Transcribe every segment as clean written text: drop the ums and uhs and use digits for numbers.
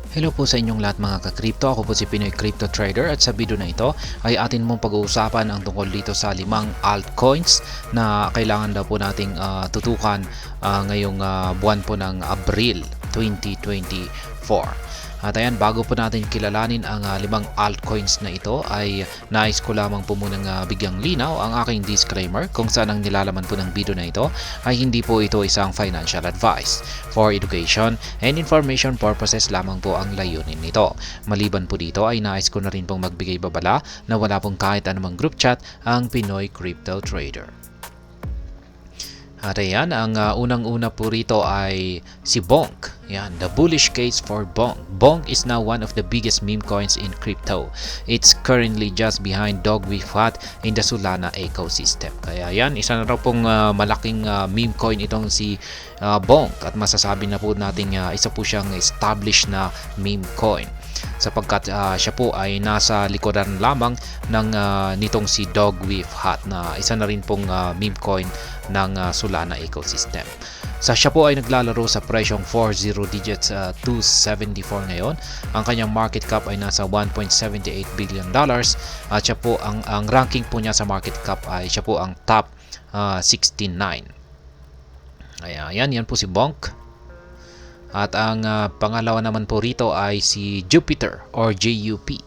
Hello po sa inyong lahat mga ka-crypto. Ako po si Pinoy Crypto Trader at sa video na ito ay atin mong pag-uusapan ang tungkol dito sa 5 altcoins na kailangan daw po nating tutukan ngayong buwan po ng Abril 2024. At ayan, bago po natin kilalanin ang 5 altcoins na ito ay nais ko lamang po munang bigyang linaw ang aking disclaimer kung saan ang nilalaman po ng video na ito ay hindi po ito isang financial advice. For education and information purposes lamang po ang layunin nito. Maliban po dito ay nais ko na rin pong magbigay babala na wala pong kahit anumang group chat ang Pinoy Crypto Trader. At ayan, ang unang-una po rito ay si Bonk. Yan, the bullish case for Bonk. Bonk is now one of the biggest meme coins in crypto. It's currently just behind Dogwifhat in the Solana ecosystem. Kaya yan, isa na raw pong malaking meme coin itong si Bonk. At masasabi na po natin isa po siyang established na meme coin. Sapagkat siya po ay nasa likodan lamang ng nitong si Dogwifhat na isa na rin pong meme coin ng Solana ecosystem. Siya po ay naglalaro sa presyong 40 digits 274 ngayon. Ang kanyang market cap ay nasa 1.78 billion dollars at siya po ang ranking po niya sa market cap ay siya po ang top 69. Ayan, yan po si Bonk. At ang pangalawa naman po rito ay si Jupiter or JUP.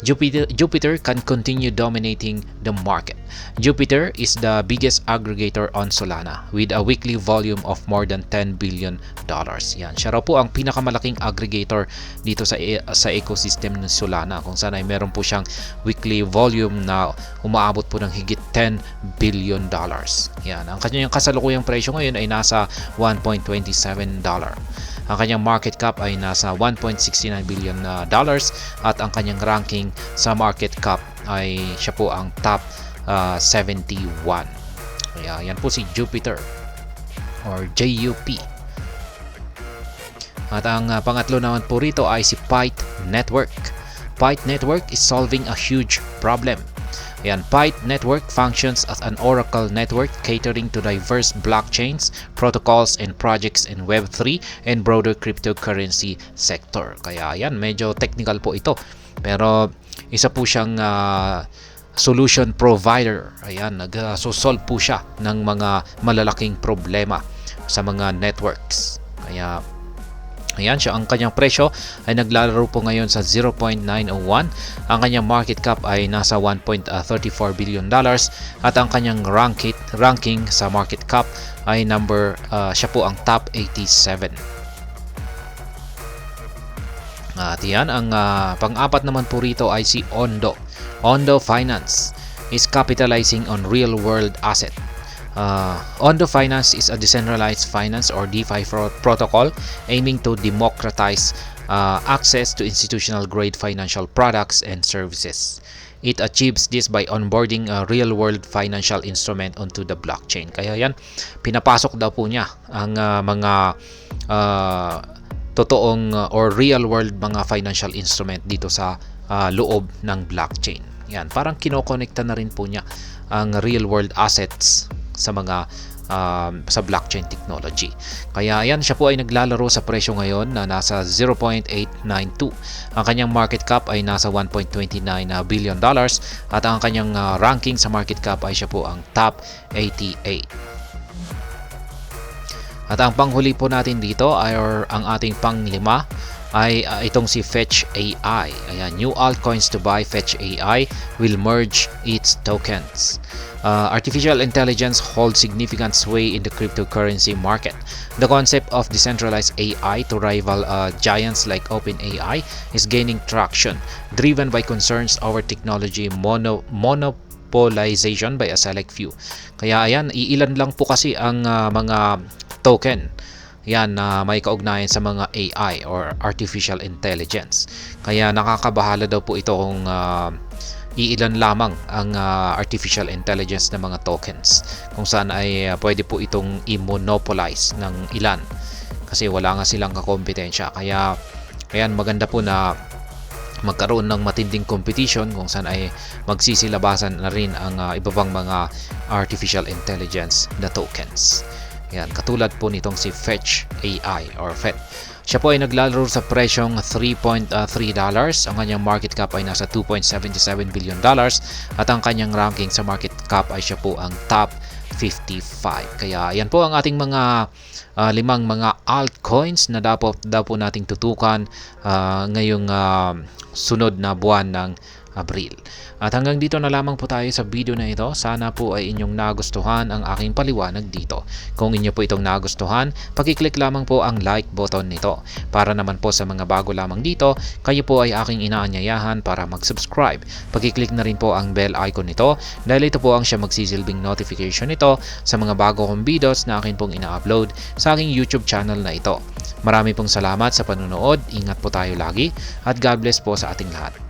Jupiter can continue dominating the market. Jupiter is the biggest aggregator on Solana with a weekly volume of more than $10 billion. Yan, siya raw po ang pinakamalaking aggregator dito sa ecosystem ng Solana kung saan ay meron po siyang weekly volume na umaabot po ng higit $10 billion. Yan, ang kanyang kasalukuyang presyo ngayon ay nasa $1.27. Ang kanyang market cap ay nasa $1.69 billion at ang kanyang ranking sa market cap ay siya po ang top 71. Kaya yan po si Jupiter or JUP. At ang pangatlo naman po rito ay si Pyth Network. Pyth Network is solving a huge problem. Ayan, Pyth Network functions as an oracle network catering to diverse blockchains, protocols, and projects in Web3 and broader cryptocurrency sector. Kaya ayan, medyo technical po ito. Pero isa po siyang solution provider. Ayan, nag-solve po siya ng mga malalaking problema sa mga networks. Kaya ayan siya, ang kanyang presyo ay naglalaro po ngayon sa 0.901. Ang kanyang market cap ay nasa $1.34 billion at ang kanyang ranking sa market cap ay siya po ang top 87. At yan, ang pang-apat naman po rito ay si Ondo. Ondo Finance is capitalizing on real-world asset. Ondo Finance is a decentralized finance or DeFi protocol aiming to democratize access to institutional grade financial products and services. It achieves this by onboarding a real-world financial instrument onto the blockchain. Kaya yan, pinapasok daw po niya ang mga totoong or real-world mga financial instrument dito sa loob ng blockchain. Yan, parang kinokonekta na rin po niya ang real-world assets sa mga sa blockchain technology. Kaya yan, siya po ay naglalaro sa presyo ngayon na nasa 0.892. Ang kanyang market cap ay nasa $1.29 billion at ang kanyang ranking sa market cap ay siya po ang top 88. At ang panghuli po natin dito ay ang ating panglima ay itong si Fetch AI. Ayan, new altcoins to buy. Fetch AI will merge its tokens. Artificial intelligence holds significant sway in the cryptocurrency market. The concept of decentralized AI to rival giants like OpenAI is gaining traction, driven by concerns over technology monopolization by a select few. Kaya ayan, iilan lang po kasi ang mga token yan na may kaugnayan sa mga AI or artificial intelligence. Kaya nakakabahala daw po ito kung iilan lamang ang artificial intelligence na mga tokens kung saan ay pwede po itong i-monopolize ng ilan kasi wala nga silang kakompetensya. Kaya ayan, maganda po na magkaroon ng matinding competition kung saan ay magsisilabasan na rin ang iba pang mga artificial intelligence na tokens. Yan, katulad po nitong si Fetch AI or Siya po ay naglalaro sa presyong $3.3. Ang kanyang market cap ay nasa $2.77 billion at ang kanyang ranking sa market cap ay siya po ang top 55. Kaya yan po ang ating mga limang mga altcoins na daw po nating tutukan ngayong sunod na buwan ng Abril. At hanggang dito na lamang po tayo sa video na ito. Sana po ay inyong nagustuhan ang aking paliwanag dito. Kung inyo po itong nagustuhan, pakiclick lamang po ang like button nito. Para naman po sa mga bago lamang dito, kayo po ay aking inaanyayahan para mag-subscribe. Pakiclick na rin po ang bell icon nito dahil ito po ang siya magsisilbing notification nito sa mga bago kong videos na akin pong ina-upload sa aking YouTube channel na ito. Marami pong salamat sa panunood. Ingat po tayo lagi at God bless po sa ating lahat.